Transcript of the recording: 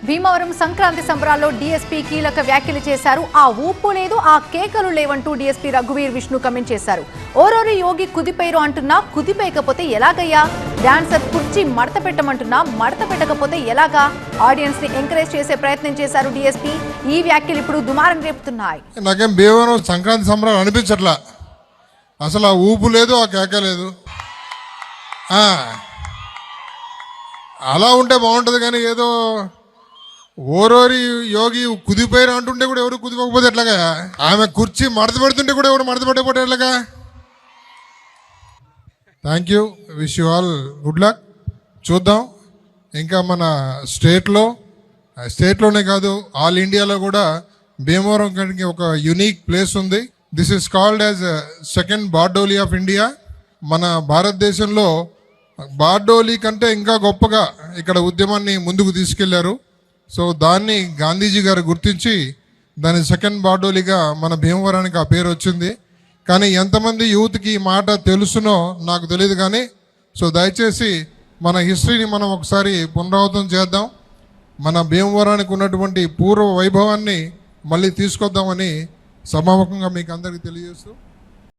భీమవరం సంక్రాంతి సంబరాల్లో డీఎస్పీ కీలక వ్యాఖ్యలు చేశారు. ఆ ఊపు లేదు, ఆ కేకలు లేవంటూ డీఎస్పీ రఘువీర్ విష్ణు కమెంట్ చేశారు. ఓరోరి యోగి కుదిపేరు అంటున్నా, కుదిపేయకపోతే ఎలాగయ్యా? డాన్సర్ కుర్చీ మడత పెట్టమంటున్నా, మడత పెట్టకపోతే ఎలాగా? ఆడియన్స్ ని ఎంకరేజ్ చేసే ప్రయత్నం చేశారు డీఎస్పీ. ఈ వ్యాఖ్యలు ఇప్పుడు దుమారం రేపుతున్నాయి. నాకేం భీమవరం సంక్రాంతి సంబరాలు అనిపించట్లా. అసలు ఆ ఊపు లేదు, ఆ కేక లేదు. అలా ఉంటే బాగుంటుంది, కానీ ఏదో ఓరోరి యోగి కుదిపోయారు అంటుంటే కూడా ఎవరు కుదిపోకపోతే ఎట్లాగా? ఆమె కుర్చీ మడత పెడుతుంటే కూడా ఎవరు మడత పెట్టకపోతే ఎట్లాగా? Thank you, wish you all good luck. చూద్దాం ఇంకా మన స్టేట్లోనే కాదు, ఆల్ ఇండియాలో కూడా భీమవరం కంటే ఒక యునిక్ ప్లేస్ ఉంది. This is called as second Bardoli of India. మన భారతదేశంలో బార్డోలీ కంటే ఇంకా గొప్పగా ఇక్కడ ఉద్యమాన్ని ముందుకు తీసుకెళ్లారు. సో దాన్ని గాంధీజీ గారు గుర్తించి దాని సెకండ్ బార్డోలీగా మన భీమవరానికి ఆ పేరు వచ్చింది. కానీ ఎంతమంది యూత్కి ఈ మాట తెలుసునో నాకు తెలియదు. కానీ సో దయచేసి మన హిస్టరీని మనం ఒకసారి పునరావృతం చేద్దాం. మన భీమవరానికి ఉన్నటువంటి పూర్వ వైభవాన్ని మళ్ళీ తీసుకొద్దామని సభాముఖంగా మీకు అందరికీ తెలియజేస్తూ